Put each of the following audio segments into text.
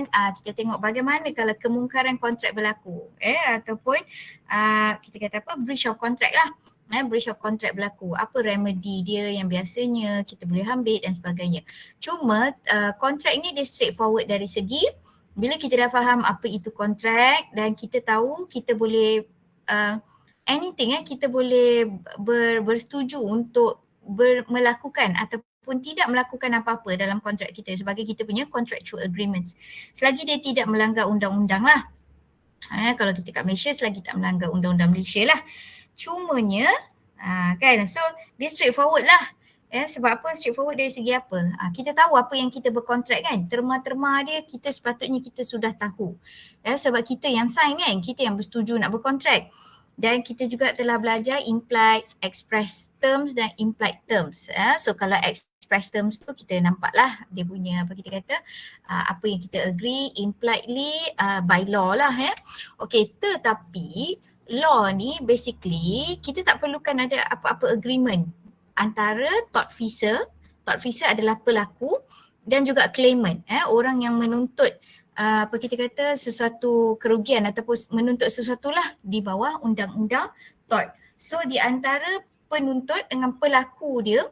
Kemudian kita tengok bagaimana kalau kemungkaran kontrak berlaku ataupun kita kata apa, breach of contract lah. Breach of contract berlaku, apa remedy dia yang biasanya kita boleh ambil dan sebagainya. Cuma kontrak ni dia straightforward dari segi bila kita dah faham apa itu kontrak dan kita tahu kita boleh anything kita boleh bersetuju untuk melakukan ataupun tidak melakukan apa-apa dalam kontrak kita sebagai kita punya contractual agreements. Selagi dia tidak melanggar undang-undang lah. Kalau kita kat Malaysia selagi tak melanggar undang-undang Malaysia lah. Cumanya kan, so dia straightforward lah. Sebab apa straightforward dari segi apa? Kita tahu apa yang kita berkontrak kan. Terma-terma dia kita sepatutnya kita sudah tahu. Sebab kita yang sign kan, kita yang bersetuju nak berkontrak. Dan kita juga telah belajar implied, express terms dan implied terms. So kalau express terms tu kita nampak lah dia punya apa kita kata apa yang kita agree impliedly by law lah. Okay, tetapi law ni basically kita tak perlukan ada apa-apa agreement antara tortfeasor adalah pelaku dan juga claimant, orang yang menuntut apa kita kata sesuatu kerugian ataupun menuntut sesuatu lah di bawah undang-undang tort. So di antara penuntut dengan pelaku dia,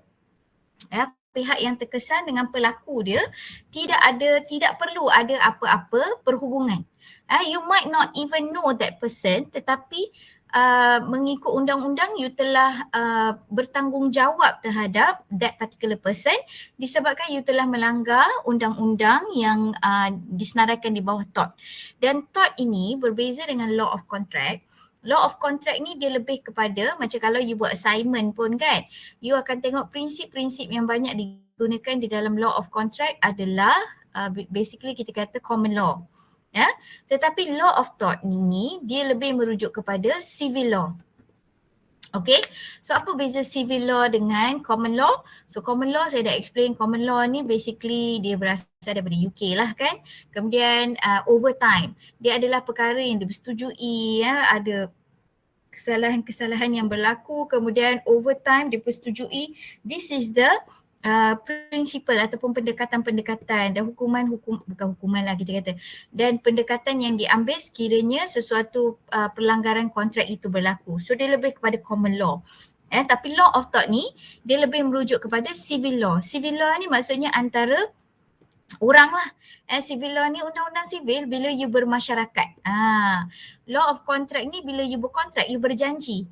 pihak yang terkesan dengan pelaku dia tidak perlu ada apa-apa perhubungan. You might not even know that person, tetapi mengikut undang-undang you telah bertanggungjawab terhadap that particular person disebabkan you telah melanggar undang-undang yang disenaraikan di bawah tort. Dan tort ini berbeza dengan law of contract. Law of contract ni dia lebih kepada macam kalau you buat assignment pun kan, you akan tengok prinsip-prinsip yang banyak digunakan di dalam law of contract adalah basically kita kata common law. Tetapi law of tort ni dia lebih merujuk kepada civil law. Okay, so apa beza civil law dengan common law? So common law saya dah explain, common law ni basically dia berasal daripada UK lah kan. Kemudian overtime, dia adalah perkara yang dipersetujui, ada kesalahan-kesalahan yang berlaku, kemudian overtime dipersetujui. This is the prinsipal ataupun pendekatan-pendekatan dan bukan hukuman lah kita kata, dan pendekatan yang diambil sekiranya sesuatu pelanggaran kontrak itu berlaku. So dia lebih kepada common law. Tapi law of tort ni dia lebih merujuk kepada civil law. Civil law ni maksudnya antara orang lah. Civil law ni undang-undang sivil bila you bermasyarakat. Law of contract ni bila you berkontrak, you berjanji.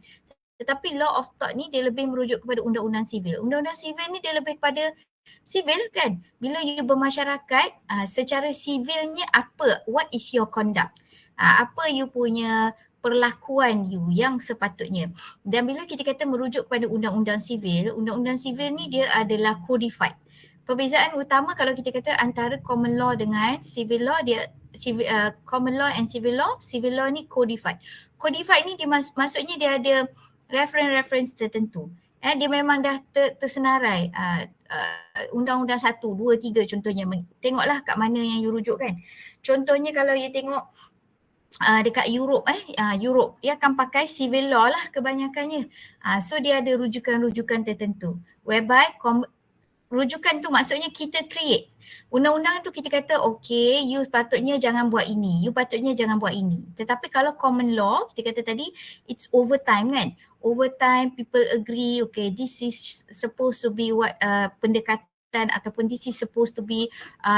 Tetapi law of tort ni dia lebih merujuk kepada undang-undang sivil. Undang-undang sivil ni dia lebih kepada sivil kan. Bila you bermasyarakat, secara sivilnya apa? What is your conduct? Apa you punya perlakuan you yang sepatutnya. Dan bila kita kata merujuk kepada undang-undang sivil ni dia adalah codified. Perbezaan utama kalau kita kata antara common law dengan civil law, dia common law and civil law ni codified. Codified ni dia maksudnya dia ada reference tertentu. Dia memang dah tersenarai. Undang-undang 1, 2, 3 contohnya. Tengoklah kat mana yang you rujuk kan. Contohnya kalau you tengok dekat Europe, Europe dia akan pakai civil law lah kebanyakannya. So dia ada rujukan-rujukan tertentu. Whereby rujukan tu maksudnya kita create. Undang-undang tu kita kata okay, you patutnya jangan buat ini, you patutnya jangan buat ini. Tetapi kalau common law, kita kata tadi it's overtime kan. Overtime people agree, okay this is supposed to be what pendekatan ataupun this is supposed to be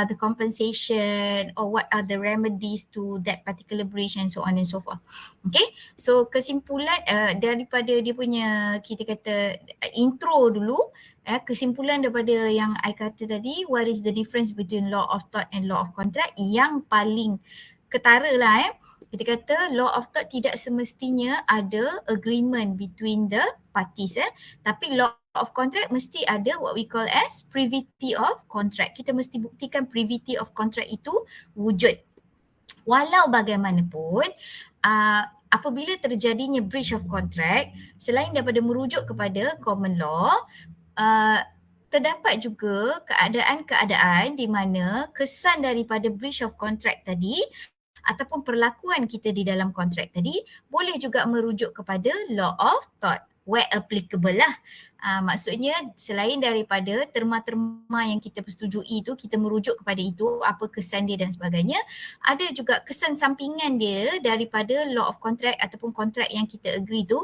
the compensation or what are the remedies to that particular breach and so on and so forth. Okay, so kesimpulan daripada dia punya kita kata intro dulu, kesimpulan daripada yang I kata tadi, what is the difference between law of tort and law of contract, yang paling ketara lah kita kata law of tort tidak semestinya ada agreement between the parties tapi law of contract mesti ada what we call as privity of contract. Kita mesti buktikan privity of contract itu wujud. Walau bagaimanapun apabila terjadinya breach of contract, selain daripada merujuk kepada common law, terdapat juga keadaan-keadaan di mana kesan daripada breach of contract tadi ataupun perlakuan kita di dalam kontrak tadi boleh juga merujuk kepada law of tort. where applicable lah. Maksudnya selain daripada terma-terma yang kita persetujui itu, kita merujuk kepada itu, apa kesan dia dan sebagainya, ada juga kesan sampingan dia daripada law of contract ataupun kontrak yang kita agree tu.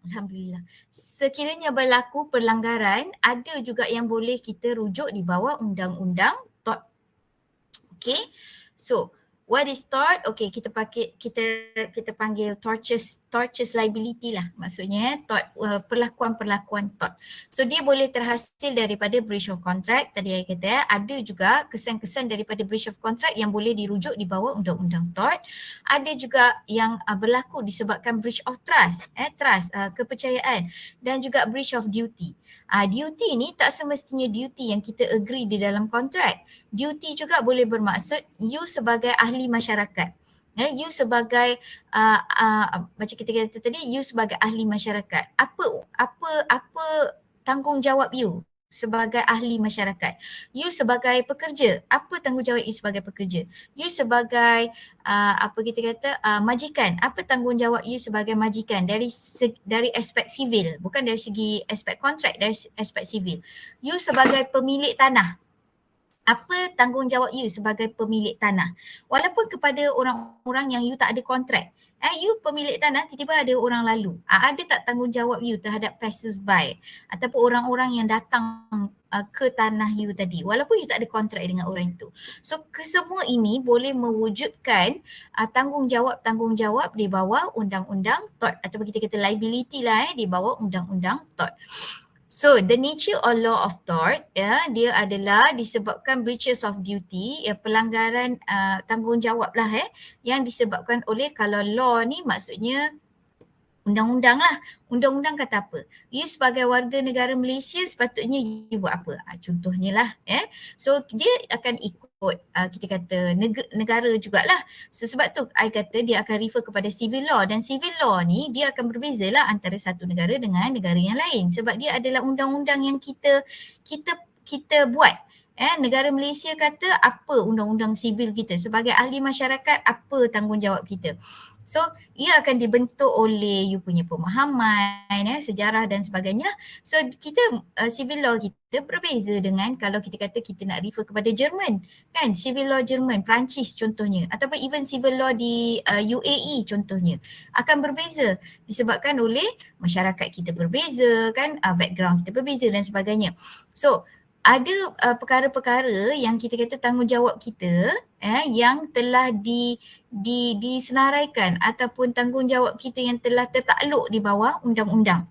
Alhamdulillah. Sekiranya berlaku pelanggaran, ada juga yang boleh kita rujuk di bawah undang-undang tort. Okay. So, what is tort? Okay, kita panggil tortious liability lah. Maksudnya tort, perlakuan-perlakuan tort. So dia boleh terhasil daripada breach of contract. Tadi saya kata ada juga kesan-kesan daripada breach of contract yang boleh dirujuk di bawah undang-undang tort. Ada juga yang berlaku disebabkan breach of trust, kepercayaan, dan juga breach of duty. Duty ni tak semestinya duty yang kita agree di dalam kontrak. Duty juga boleh bermaksud you sebagai ahli masyarakat. You sebagai macam kita kata tadi, you sebagai ahli masyarakat. Apa tanggungjawab you sebagai ahli masyarakat? You sebagai pekerja, apa tanggungjawab you sebagai pekerja? You sebagai majikan, apa tanggungjawab you sebagai majikan dari aspek sivil, bukan dari segi aspek kontrak, dari aspek sivil. You sebagai pemilik tanah, apa tanggungjawab you sebagai pemilik tanah? Walaupun kepada orang-orang yang you tak ada kontrak, you pemilik tanah, tiba-tiba ada orang lalu, ada tak tanggungjawab you terhadap passers-by ataupun orang-orang yang datang ke tanah you tadi, walaupun you tak ada kontrak dengan orang itu. So kesemua ini boleh mewujudkan tanggungjawab di bawah undang-undang tort, ataupun kita kata liability lah di bawah undang-undang tort. So the nature or law of tort, dia adalah disebabkan breaches of duty, pelanggaran tanggungjawab lah yang disebabkan oleh, kalau law ni maksudnya undang-undang lah. Undang-undang kata apa? You sebagai warga negara Malaysia sepatutnya you buat apa? Contohnya lah. So dia akan ikut kita kata negara jugalah. So sebab tu I kata dia akan refer kepada civil law, dan civil law ni dia akan berbeza lah antara satu negara dengan negara yang lain, sebab dia adalah undang-undang yang kita buat. Negara Malaysia kata apa undang-undang sivil kita, sebagai ahli masyarakat apa tanggungjawab kita. So ia akan dibentuk oleh you punya pemahaman, sejarah dan sebagainya. So kita civil law kita berbeza dengan kalau kita kata kita nak refer kepada Jerman, kan, civil law Jerman, Perancis contohnya, ataupun even civil law di UAE contohnya, akan berbeza disebabkan oleh masyarakat kita berbeza, kan, background kita berbeza dan sebagainya. So ada perkara-perkara yang kita kata tanggungjawab kita yang telah disenaraikan ataupun tanggungjawab kita yang telah tertakluk di bawah undang-undang.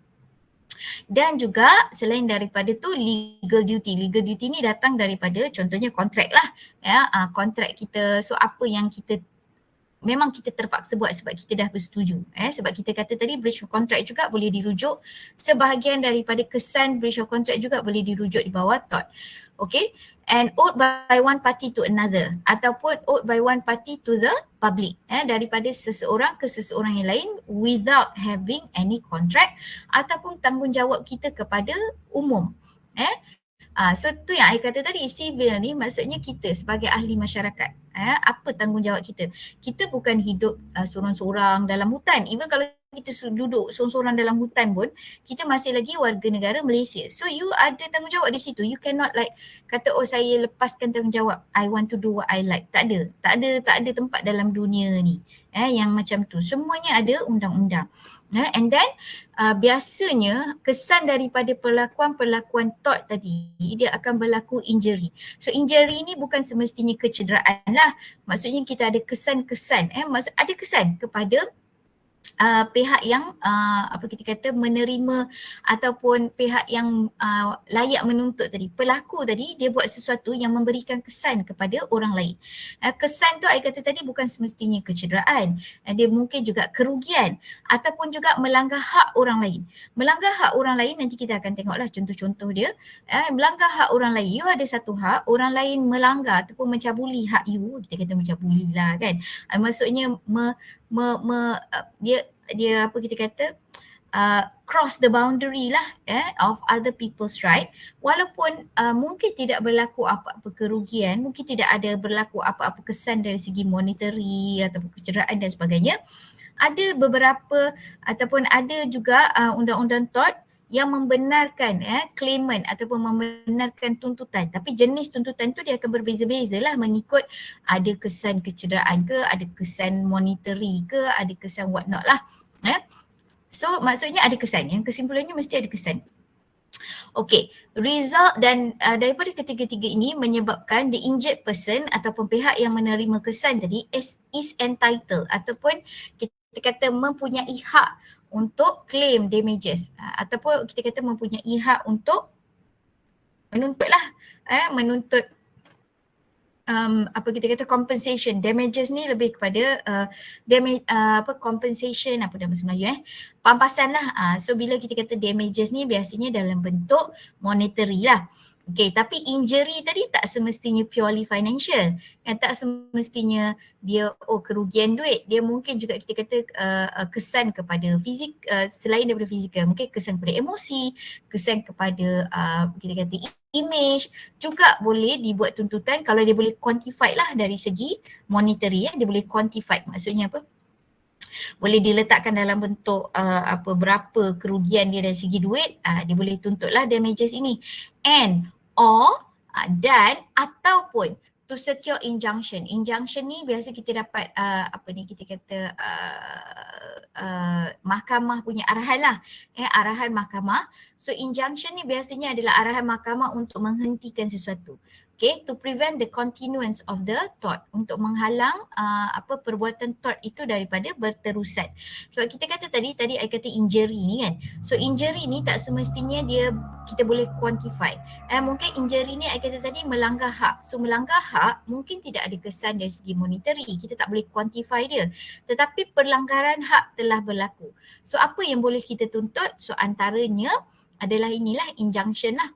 Dan juga selain daripada tu legal duty. Legal duty ni datang daripada contohnya kontrak lah. Kontrak kita, so apa yang kita memang kita terpaksa buat sebab kita dah bersetuju. Sebab kita kata tadi breach of contract juga boleh dirujuk, sebahagian daripada kesan breach of contract juga boleh dirujuk di bawah tort. Okay, and owed by one party to another ataupun owed by one party to the public, daripada seseorang ke seseorang yang lain without having any contract, ataupun tanggungjawab kita kepada umum. So tu yang I kata tadi, civil ni maksudnya kita sebagai ahli masyarakat. Apa tanggungjawab kita? Kita bukan hidup sorang-sorang dalam hutan. Even kalau kita duduk sorang-sorang dalam hutan pun, kita masih lagi warga negara Malaysia. So you ada tanggungjawab di situ. You cannot like kata, oh saya lepaskan tanggungjawab, I want to do what I like. Tak ada tempat dalam dunia ni yang macam tu. Semuanya ada undang-undang. And then biasanya kesan daripada perlakuan-perlakuan tort tadi, dia akan berlaku injury. So injury ni bukan semestinya kecederaan lah. Maksudnya kita ada kesan-kesan, ada kesan kepada pihak yang kita kata menerima ataupun pihak yang layak menuntut tadi. Pelaku tadi dia buat sesuatu yang memberikan kesan kepada orang lain. Kesan tu saya kata tadi bukan semestinya kecederaan. Dia mungkin juga kerugian ataupun juga melanggar hak orang lain. Melanggar hak orang lain nanti kita akan tengoklah contoh-contoh dia. Melanggar hak orang lain. You ada satu hak, orang lain melanggar ataupun mencabuli hak you. Kita kata mencabuli lah, kan. Maksudnya dia apa kita kata cross the boundary lah of other people's right, walaupun mungkin tidak berlaku apa-apa kerugian, mungkin tidak ada berlaku apa-apa kesan dari segi monetary ataupun kecederaan dan sebagainya, ada beberapa ataupun ada juga undang-undang tort yang membenarkan claimant ataupun membenarkan tuntutan, tapi jenis tuntutan tu dia akan berbeza-beza lah mengikut ada kesan kecederaan ke, ada kesan monetary ke, ada kesan what not lah. So maksudnya ada kesan, yang kesimpulannya mesti ada kesan. Okey, result dan daripada ketiga-tiga ini menyebabkan the injured person ataupun pihak yang menerima kesan tadi is entitled ataupun kita kata mempunyai hak untuk claim damages ataupun kita kata mempunyai hak untuk menuntut lah, menuntut apa kita kata compensation. Damages ni lebih kepada compensation, apa dalam bahasa Melayu pampasan lah. So bila kita kata damages ni biasanya dalam bentuk monetary lah. Okay, tapi injury tadi tak semestinya purely financial, tak semestinya dia kerugian duit. Dia mungkin juga kita kata kesan kepada fizik, selain daripada fizikal, mungkin kesan kepada emosi, kesan kepada kita kata image, juga boleh dibuat tuntutan kalau dia boleh quantify lah dari segi monetary dia boleh quantify. Maksudnya apa? Boleh diletakkan dalam bentuk berapa kerugian dia dari segi duit, dia boleh tuntutlah damages ini. Dan ataupun to secure injunction. Injunction ni biasa kita dapat kita kata mahkamah punya arahan lah, arahan mahkamah. So injunction ni biasanya adalah arahan mahkamah untuk menghentikan sesuatu. Okay, to prevent the continuance of the tort, untuk menghalang perbuatan tort itu daripada berterusan. Sebab kita kata tadi I kata injury ni kan. So injury ni tak semestinya kita boleh quantify. Mungkin injury ni I kata tadi melanggar hak. So melanggar hak mungkin tidak ada kesan dari segi monetary, kita tak boleh quantify dia. Tetapi pelanggaran hak telah berlaku. So apa yang boleh kita tuntut? So antaranya adalah inilah injunction lah.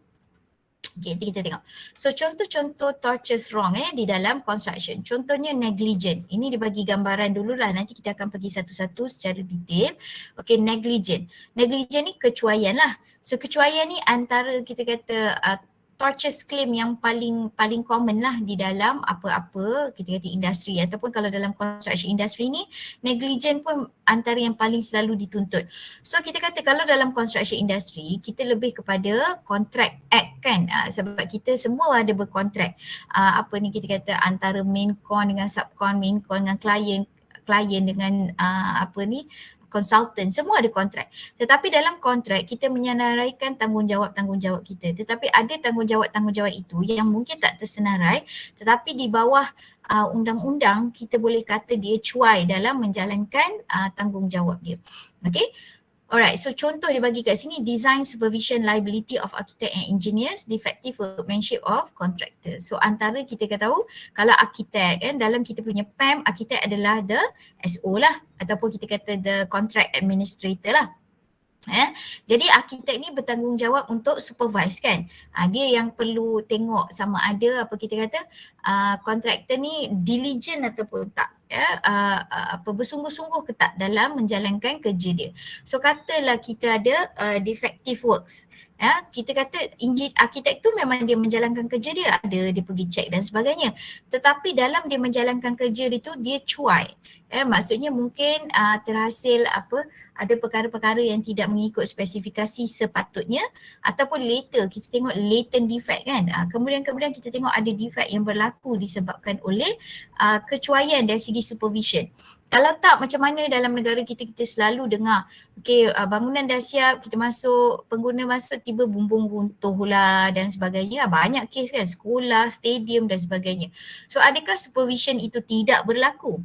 Okay, kita tengok. So contoh-contoh tortious wrong di dalam construction. Contohnya negligent. Ini dibagi gambaran dululah, nanti kita akan pergi satu-satu secara detail. Okay, negligent. Negligent ni kecuaian lah. So kecuaian ni antara kita kata tortious claim yang paling common lah di dalam apa-apa kita kata industri, ataupun kalau dalam construction industry ni negligent pun antara yang paling selalu dituntut. So kita kata kalau dalam construction industry kita lebih kepada contract act kan, sebab kita semua ada berkontrak kita kata antara main con dengan subcon, main con dengan klien dengan consultant, semua ada kontrak. Tetapi dalam kontrak kita menyenaraikan tanggungjawab kita. Tetapi ada tanggungjawab itu yang mungkin tak tersenarai, tetapi di bawah undang-undang kita boleh kata dia cuai dalam menjalankan tanggungjawab dia. Okay. Alright, so contoh dia bagi kat sini, design supervision liability of architect and engineers, defective workmanship of contractor. So antara kita tahu kalau arkitek kan, dalam kita punya PAM, arkitek adalah the SO lah, ataupun kita kata the contract administrator lah. Jadi arkitek ni bertanggungjawab untuk supervise kan. Dia yang perlu tengok sama ada kita kata kontraktor ni diligent ataupun tak, bersungguh-sungguh ke tak dalam menjalankan kerja dia. So katalah kita ada defective works. Kita kata arkitek tu memang dia menjalankan kerja dia, dia pergi cek dan sebagainya. Tetapi dalam dia menjalankan kerja dia tu dia cuai. Maksudnya mungkin terhasil ada perkara-perkara yang tidak mengikut spesifikasi sepatutnya, ataupun later kita tengok latent defect kan. Kemudian kita tengok ada defect yang berlaku disebabkan oleh kecuaian dari segi supervision. Kalau tak, macam mana dalam negara kita selalu dengar, bangunan dah siap, kita masuk, pengguna masuk, tiba bumbung runtuh lah dan sebagainya. Banyak kes kan, sekolah, stadium dan sebagainya. So adakah supervision itu tidak berlaku?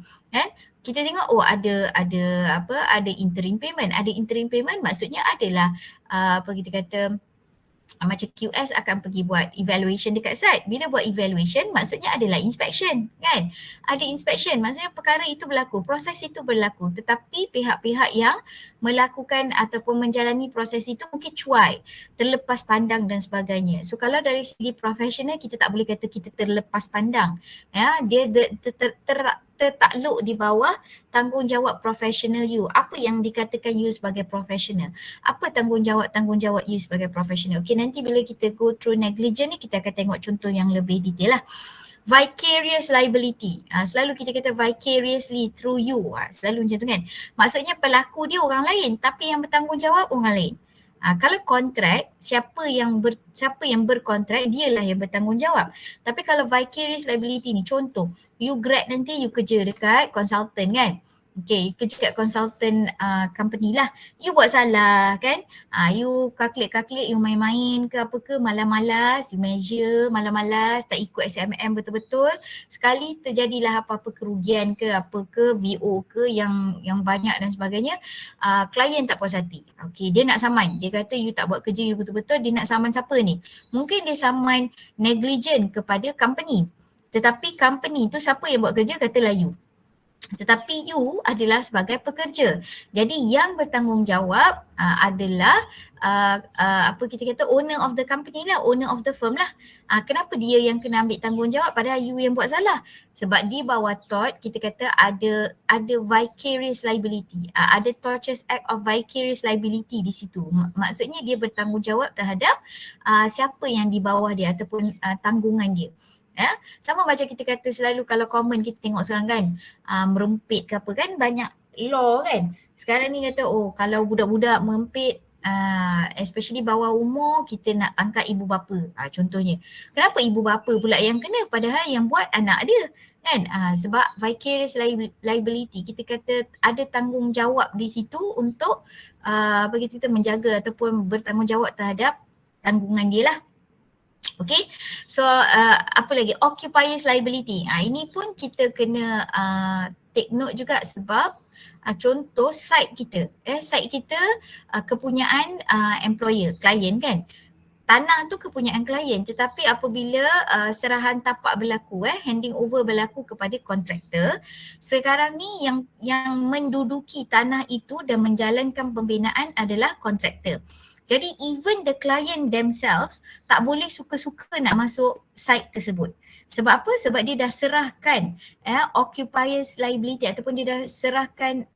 Kita tengok ada interim payment. Ada interim payment maksudnya adalah kita kata macam QS akan pergi buat evaluation dekat site. Bila buat evaluation maksudnya adalah inspection kan. Ada inspection maksudnya perkara itu berlaku, proses itu berlaku, tetapi pihak-pihak yang melakukan ataupun menjalani proses itu mungkin cuai, terlepas pandang dan sebagainya. So kalau dari segi profesional kita tak boleh kata kita terlepas pandang. Dia tertakluk di bawah tanggungjawab profesional you. Apa yang dikatakan you sebagai profesional? Apa tanggungjawab you sebagai profesional? Okay, nanti bila kita go through negligence ni kita akan tengok contoh yang lebih detail lah. vicarious liability. Selalu kita kata vicariously through you. Selalu macam tu kan. Maksudnya pelaku dia orang lain tapi yang bertanggungjawab orang lain. Kalau kontrak, siapa yang berkontrak dialah yang bertanggungjawab. Tapi kalau vicarious liability ni, contoh, you grad nanti you kerja dekat consultant kan. Okay, you kerja kat consultant company lah. You buat salah kan. You calculate, you main-main ke apa ke, malas-malas, you measure malas-malas, tak ikut SMM betul-betul. Sekali terjadilah apa-apa kerugian ke, apa ke, VO ke yang banyak dan sebagainya. Klien tak puas hati. Okay, dia nak saman. Dia kata you tak buat kerja you betul-betul, dia nak saman siapa ni? Mungkin dia saman negligent kepada company. Tetapi company tu siapa yang buat kerja katalah you. Tetapi you adalah sebagai pekerja. Jadi yang bertanggungjawab adalah apa kita kata owner of the company lah, owner of the firm lah. Kenapa dia yang kena ambil tanggungjawab padahal you yang buat salah? Sebab di bawah tort kita kata ada vicarious liability. Ada Tortious Act of Vicarious Liability di situ. Maksudnya dia bertanggungjawab terhadap siapa yang di bawah dia ataupun tanggungan dia. Sama macam kita kata selalu kalau common kita tengok sekarang kan merempit ke apa kan, banyak law kan. Sekarang ni kata kalau budak-budak merempit especially bawah umur kita nak tangkap ibu bapa contohnya. Kenapa ibu bapa pula yang kena padahal yang buat anak dia kan? Sebab vicarious liability kita kata ada tanggungjawab di situ untuk bagi kita menjaga ataupun bertanggungjawab terhadap tanggungan dia lah. Okay, so apa lagi? Occupiers liability. Ini pun kita kena take note juga sebab contoh site kita. Site kita kepunyaan employer, klien kan. Tanah tu kepunyaan klien tetapi apabila serahan tapak berlaku, handing over berlaku kepada kontraktor, sekarang ni yang menduduki tanah itu dan menjalankan pembinaan adalah kontraktor. Jadi even the client themselves tak boleh suka-suka nak masuk site tersebut. Sebab apa? Sebab dia dah serahkan occupiers liability ataupun dia dah serahkan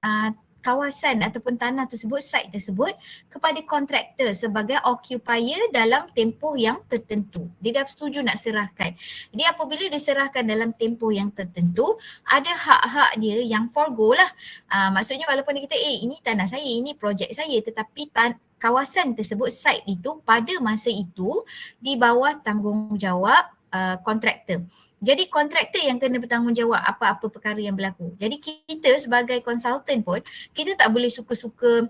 kawasan ataupun tanah tersebut, site tersebut kepada kontraktor sebagai occupier dalam tempoh yang tertentu. Dia dah setuju nak serahkan. Jadi apabila diserahkan dalam tempoh yang tertentu, ada hak-hak dia yang forgo lah. Maksudnya walaupun dia kata ini tanah saya, ini projek saya, tetapi kawasan tersebut, site itu pada masa itu di bawah tanggungjawab kontraktor. Jadi kontraktor yang kena bertanggungjawab apa-apa perkara yang berlaku. Jadi kita sebagai konsultan pun kita tak boleh suka-suka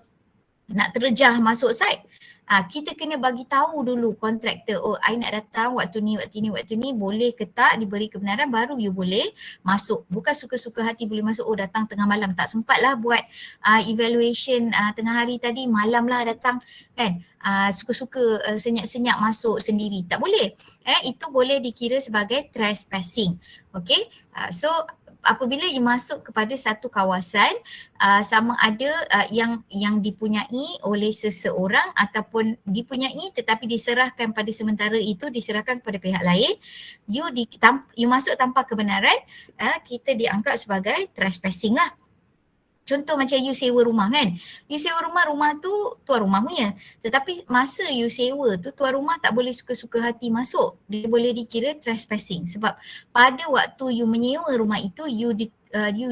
nak terjah masuk site. Kita kena bagi tahu dulu kontraktor, I nak datang waktu ni, boleh ke tak, diberi kebenaran baru you boleh masuk. Bukan suka-suka hati boleh masuk, datang tengah malam, tak sempat lah buat evaluation tengah hari tadi, malam lah datang kan. Suka-suka senyap-senyap masuk sendiri, tak boleh. Itu boleh dikira sebagai trespassing. Okay, so apabila you masuk kepada satu kawasan sama ada yang dipunyai oleh seseorang ataupun dipunyai tetapi diserahkan pada sementara itu, diserahkan kepada pihak lain, you masuk tanpa kebenaran, kita dianggap sebagai trespassing lah. Contoh macam you sewa rumah kan. You sewa rumah tu tuan rumah punya. Tetapi masa you sewa tu tuan rumah tak boleh suka-suka hati masuk. Dia boleh dikira trespassing. Sebab pada waktu you menyewa rumah itu you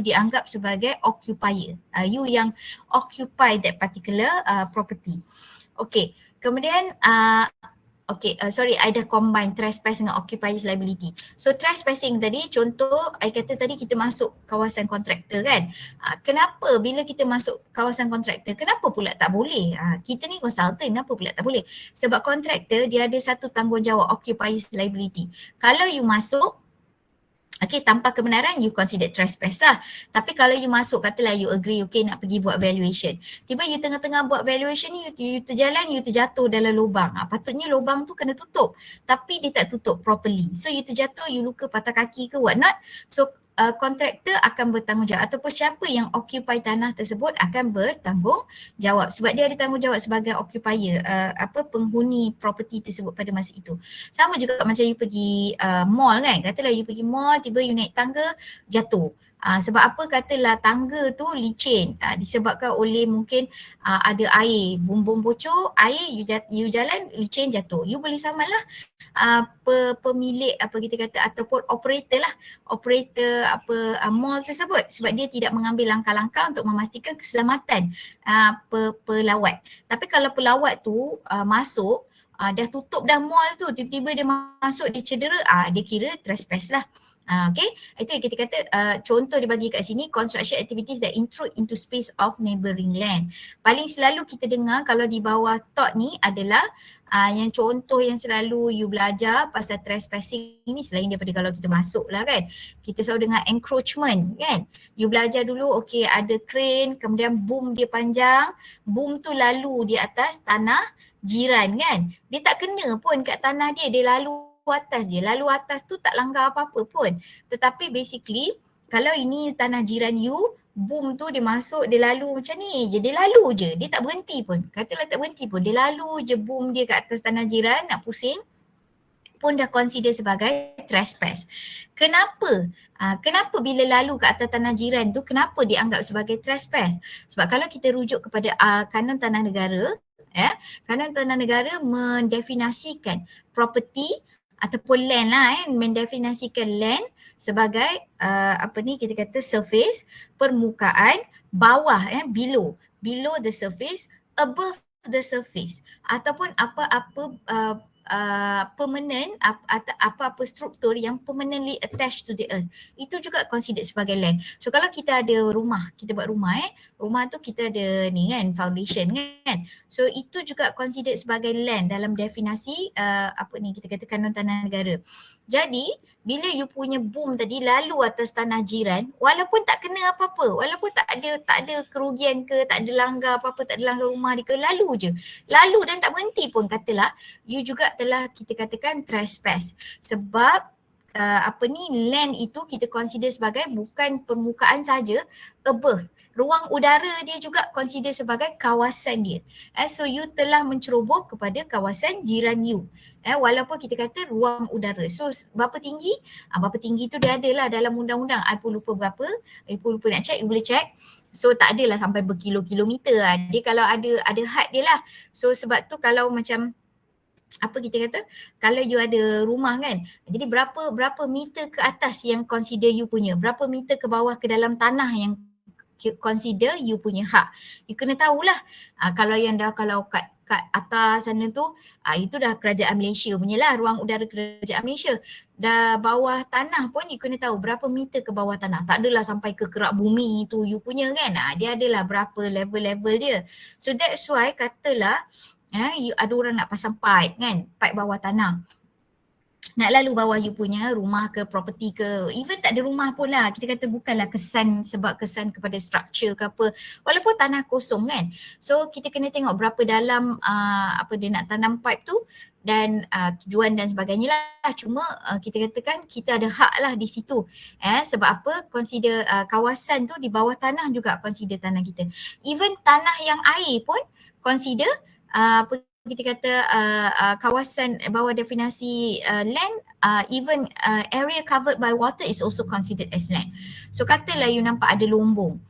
dianggap sebagai occupier. You yang occupy that particular property. Okay. Kemudian I dah combine trespass dengan occupiers liability. So trespassing tadi contoh, I kata tadi kita masuk kawasan kontraktor kan. Kenapa bila kita masuk kawasan kontraktor, kenapa pula tak boleh? Kita ni konsultan, kenapa pula tak boleh? Sebab kontraktor dia ada satu tanggungjawab occupiers liability. Kalau you masuk tanpa kebenaran, you consider trespass lah. Tapi kalau you masuk, katalah you agree, nak pergi buat valuation. Tiba you tengah-tengah buat valuation ni, you terjalan, you terjatuh dalam lubang. Patutnya lubang tu kena tutup. Tapi dia tak tutup properly. So you terjatuh, you luka patah kaki ke what not. So kontraktor akan bertanggungjawab ataupun siapa yang occupy tanah tersebut akan bertanggungjawab sebab dia ada tanggungjawab sebagai occupier, penghuni property tersebut pada masa itu. Sama juga macam you pergi mall kan, katalah you pergi mall, tiba you naik tangga, jatuh. Sebab apa katalah tangga tu licin, disebabkan oleh mungkin ada air, bum-bum bocor, air you jalan licin jatuh. You boleh samalah pemilik apa kita kata ataupun operator lah, operator mall tersebut, sebab dia tidak mengambil langkah-langkah untuk memastikan keselamatan pelawat. Tapi kalau pelawat tu masuk, dah tutup dah mall tu, tiba-tiba dia masuk, dia cedera, dia kira trespass lah. Okay, itu yang kita kata contoh dia bagi kat sini, construction activities that intrude into space of neighbouring land. Paling selalu kita dengar kalau di bawah thought ni adalah yang contoh yang selalu you belajar pasal trespassing ni, selain daripada kalau kita masuk lah kan, kita selalu dengar encroachment kan. You belajar dulu, okay, ada crane, kemudian boom dia panjang, boom tu lalu di atas tanah jiran kan. Dia tak kena pun kat tanah dia, dia lalu atas je. Lalu atas tu tak langgar apa-apa pun. Tetapi basically kalau ini tanah jiran you, boom tu dia masuk, dia lalu macam ni je. Dia lalu je. Dia tak berhenti pun. Katalah tak berhenti pun. Dia lalu je boom dia kat atas tanah jiran, nak pusing, pun dah consider sebagai trespass. Kenapa? Kenapa bila lalu kat atas tanah jiran tu, kenapa dianggap sebagai trespass? Sebab kalau kita rujuk kepada Kanun Tanah Negara, Kanun Tanah Negara mendefinisikan property ataupun land lah, mendefinisikan land sebagai kita kata surface, permukaan, bawah, below the surface, above the surface, ataupun apa-apa permanent atau apa-apa struktur yang permanently attached to the earth, itu juga considered sebagai land. So kalau kita ada rumah, kita buat rumah, rumah tu kita ada ni kan, foundation kan, so itu juga considered sebagai land dalam definisi kita kata Kanun Tanah Negara. Jadi bila you punya boom tadi lalu atas tanah jiran, walaupun tak kena apa-apa, walaupun tak ada kerugian ke, tak ada langgar apa-apa, tak ada langgar rumah dia ke, lalu je, lalu dan tak berhenti pun, katalah you juga telah kita katakan trespass. Sebab land itu kita consider sebagai bukan permukaan saja, above, ruang udara dia juga consider sebagai kawasan dia. So you telah menceroboh kepada kawasan jiran you. Walaupun kita kata ruang udara. So berapa tinggi? Berapa tinggi tu dia adalah dalam undang-undang. I pun lupa berapa. I pun lupa nak check, you boleh check. So tak adalah sampai berkilo-kilometer lah. Dia kalau ada had dia lah. So sebab tu kalau macam kita kata, kalau you ada rumah kan, jadi berapa meter ke atas yang consider you punya, berapa meter ke bawah ke dalam tanah yang consider you punya hak. You kena tahulah kalau yang dah kalau kat atas sana tu itu dah kerajaan Malaysia punya lah, ruang udara kerajaan Malaysia. Dah bawah tanah pun you kena tahu berapa meter ke bawah tanah. Tak adalah sampai ke kerak bumi tu you punya kan. Dia adalah berapa level-level dia. So that's why katalah you ada orang nak pasang pipe kan, pipe bawah tanah, nak lalu bawah you punya rumah ke, property ke, even tak ada rumah pun lah, kita kata bukanlah kesan kepada structure ke apa, walaupun tanah kosong kan. So kita kena tengok berapa dalam dia nak tanam pipe tu dan tujuan dan sebagainya lah. Cuma kita katakan kita ada hak lah di situ. Sebab apa? Consider kawasan tu di bawah tanah juga consider tanah kita. Even tanah yang air pun consider kita kata kawasan bawah definisi land, even area covered by water is also considered as land. So katalah you nampak ada lombong,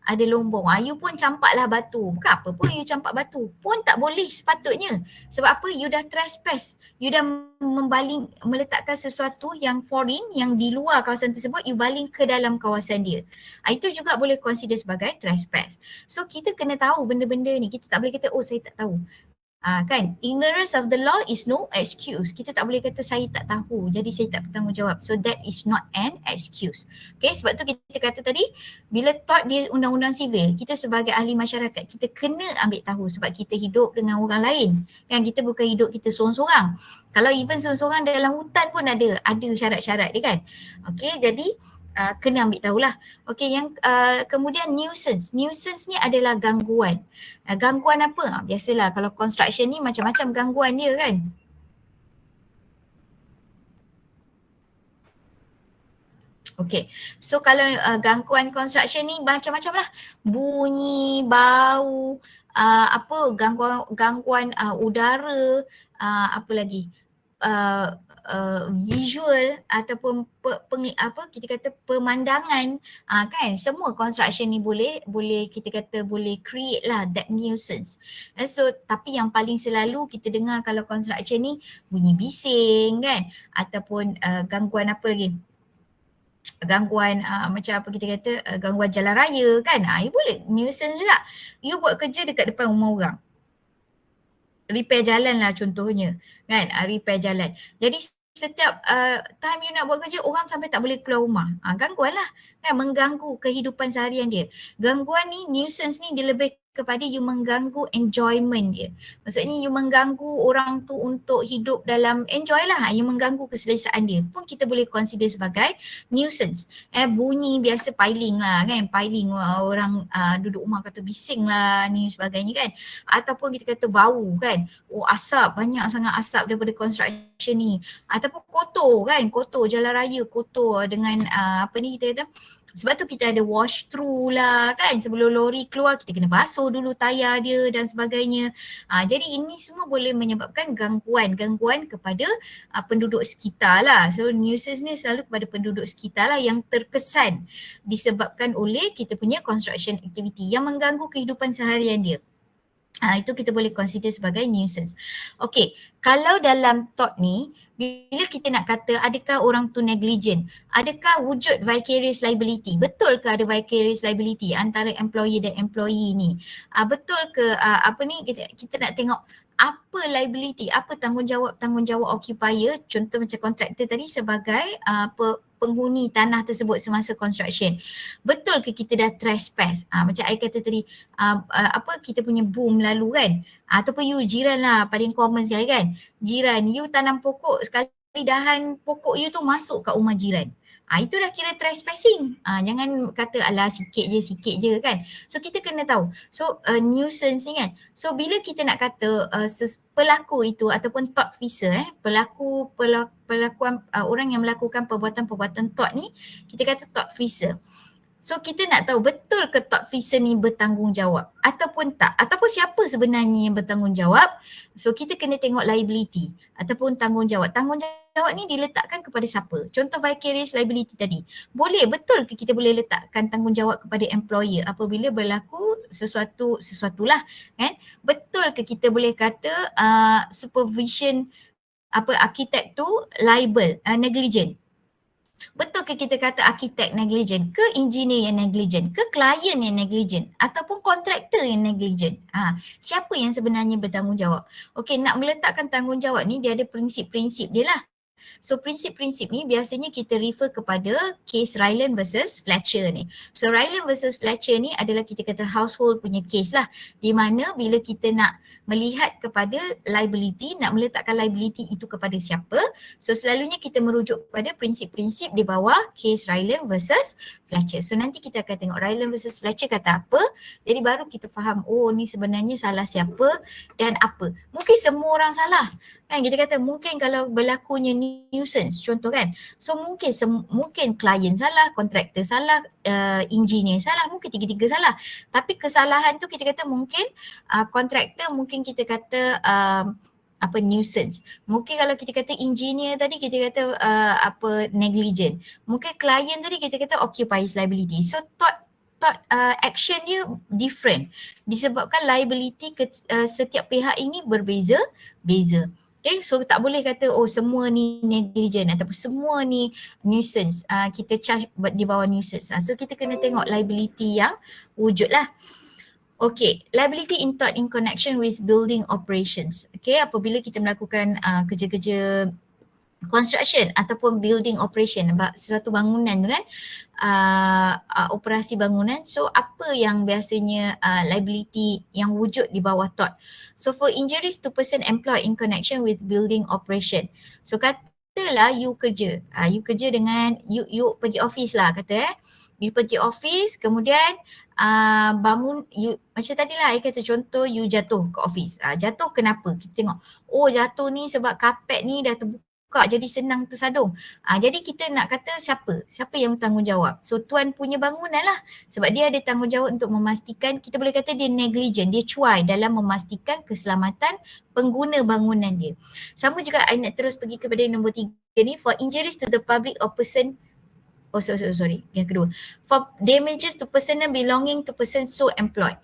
ada lombong, you pun campaklah batu, bukan apa pun you campak batu, pun tak boleh sepatutnya. Sebab apa? You dah trespass, you dah meletakkan sesuatu yang foreign, yang di luar kawasan tersebut, you baling ke dalam kawasan dia. Itu juga boleh consider sebagai trespass. So kita kena tahu benda-benda ni, kita tak boleh kata oh saya tak tahu. Kan, ignorance of the law is no excuse. Kita tak boleh kata saya tak tahu jadi saya tak bertanggungjawab. So that is not an excuse. Okay, sebab tu kita kata tadi bila taught dia undang-undang sivil, kita sebagai ahli masyarakat kita kena ambil tahu sebab kita hidup dengan orang lain. Kan, kita bukan hidup kita seorang-seorang. Kalau even seorang-seorang dalam hutan pun ada syarat-syarat dia kan. Okay, jadi kena ambil tahulah. Okey, yang kemudian nuisance. Nuisance ni adalah gangguan. Gangguan apa? Biasalah kalau construction ni macam-macam gangguan dia kan. Okey. So kalau gangguan construction ni macam-macam lah. Bunyi, bau, gangguan udara, apa lagi? visual ataupun kita kata pemandangan, kan semua construction ni boleh kita kata boleh create lah that nuisance. So tapi yang paling selalu kita dengar kalau construction ni bunyi bising kan, ataupun gangguan apa lagi, gangguan macam apa kita kata gangguan jalan raya kan, you boleh nuisance juga. You buat kerja dekat depan rumah orang, repair jalan lah contohnya kan, repair jalan. Jadi setiap time you nak buat kerja, orang sampai tak boleh keluar rumah. Gangguan lah kan, mengganggu kehidupan seharian dia. Gangguan ni, nuisance ni dia lebih kepada you mengganggu enjoyment dia. Maksudnya you mengganggu orang tu untuk hidup dalam enjoy lah. You mengganggu keselesaan dia pun kita boleh consider sebagai nuisance. Bunyi biasa piling lah kan, piling orang duduk rumah kata bising lah ni sebagainya kan. Ataupun kita kata bau kan, asap, banyak sangat asap daripada construction ni. Ataupun kotor kan, kotor jalan raya, kotor dengan apa ni kita kata, sebab tu kita ada wash through lah kan, sebelum lori keluar kita kena basuh dulu tayar dia dan sebagainya. Jadi ini semua boleh menyebabkan gangguan kepada penduduk sekitar lah. So nuisance ni selalu kepada penduduk sekitar lah yang terkesan disebabkan oleh kita punya construction activity yang mengganggu kehidupan seharian dia. Itu kita boleh consider sebagai nuisance. Okay, kalau dalam thought ni, bila kita nak kata adakah orang tu negligent, adakah wujud vicarious liability? Betul ke ada vicarious liability antara employer dan employee ni? Betul ke apa ni kita nak tengok apa liability, apa tanggungjawab occupier, contoh macam kontraktor tadi sebagai penghuni tanah tersebut semasa construction. Betul ke kita dah trespass? Macam I kata tadi, kita punya boom lalu kan, ataupun you jiran lah paling common sekali kan, jiran you tanam pokok, sekali dahan pokok you tu masuk kat rumah jiran. Itu dah kira trespassing. Jangan kata alah sikit je kan. So kita kena tahu. So nuisance ni kan. So bila kita nak kata pelaku itu ataupun tortfeasor, pelakuan orang yang melakukan perbuatan-perbuatan tort ni, kita kata tortfeasor. So kita nak tahu betul ke tortfeasor ni bertanggungjawab ataupun tak, ataupun siapa sebenarnya yang bertanggungjawab. So kita kena tengok liability ataupun tanggungjawab. Tanggungjawab ni diletakkan kepada siapa? Contoh vicarious liability tadi. Boleh, betul ke kita boleh letakkan tanggungjawab kepada employer apabila berlaku sesuatulah kan? Betul ke kita boleh kata supervision arkitek tu liable, negligent? Betul ke kita kata arkitek negligent, ke engineer yang negligent, ke klien yang negligent ataupun kontraktor yang negligent? Siapa yang sebenarnya bertanggungjawab? Okey, nak meletakkan tanggungjawab ni dia ada prinsip-prinsip dia lah. So prinsip-prinsip ni biasanya kita refer kepada case Ryland versus Fletcher ni. So Ryland versus Fletcher ni adalah kita kata household punya case lah, di mana bila kita nak melihat kepada liability, nak meletakkan liability itu kepada siapa, so selalunya kita merujuk kepada prinsip-prinsip di bawah case Ryland versus Fletcher. So nanti kita akan tengok Ryland versus Fletcher kata apa, jadi baru kita faham ni sebenarnya salah siapa dan apa. Mungkin semua orang salah kan, kita kata mungkin kalau berlakunya nuisance contoh kan, so mungkin klien salah, kontraktor salah, engineer salah, mungkin tiga-tiga salah. Tapi kesalahan tu kita kata mungkin kontraktor, mungkin kita kata nuisance. Mungkin kalau kita kata engineer tadi kita kata negligent. Mungkin klien tadi kita kata occupiers liability. So thought action dia different disebabkan liability setiap pihak ini berbeza-beza. Okay, so tak boleh kata semua ni negligent ataupun semua ni nuisance, kita charge di bawah nuisance. So kita kena tengok liability yang wujud lah. Okay, liability in connection with building operations. Okay, apabila kita melakukan kerja-kerja construction ataupun building operation, sesuatu bangunan tu kan, operasi bangunan. So apa yang biasanya liability yang wujud di bawah tort? So for injuries to person employed in connection with building operation. So katalah you kerja dengan you pergi office lah you pergi office, kemudian bangun, you macam tadi lah I kata contoh you jatuh ke office. Jatuh kenapa? Kita tengok, jatuh ni sebab kapet ni dah terbuka jadi senang tersadung. Jadi kita nak kata siapa yang bertanggungjawab? So tuan punya bangunan lah, sebab dia ada tanggungjawab untuk memastikan, kita boleh kata dia negligent, dia cuai dalam memastikan keselamatan pengguna bangunan dia. Sama juga I nak terus pergi kepada nombor 3 ni, for injuries to the public or person, sorry, yang kedua, for damages to personal belonging to person so employed.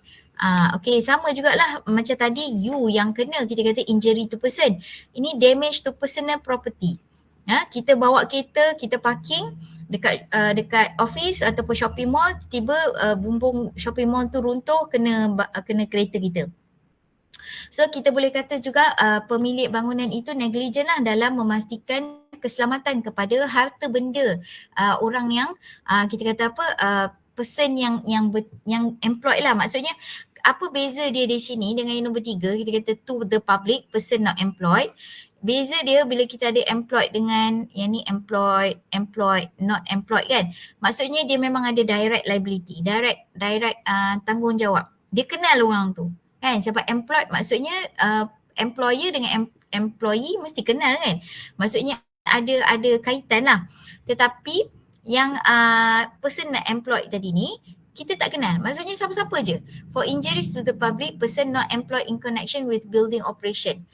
Okay, sama jugalah macam tadi, you yang kena, kita kata injury to person. Ini damage to personal property. Kita bawa kereta, kita parking dekat office ataupun shopping mall, tiba bumbung shopping mall tu runtuh, kena kereta kita. So kita boleh kata juga pemilik bangunan itu negligent lah dalam memastikan keselamatan kepada harta benda orang yang kita kata person yang employed lah. Maksudnya apa beza dia di sini dengan yang nombor 3, kita kata to the public, person not employed. Beza dia bila kita ada employed dengan yang ni employed, not employed kan. Maksudnya dia memang ada direct liability, direct tanggungjawab. Dia kenal orang tu kan, sebab employed maksudnya employer dengan employee mesti kenal kan. Maksudnya ada kaitan lah. Tetapi yang person not employed tadi ni kita tak kenal. Maksudnya siapa-siapa je. For injuries to the public, person not employed in connection with building operation.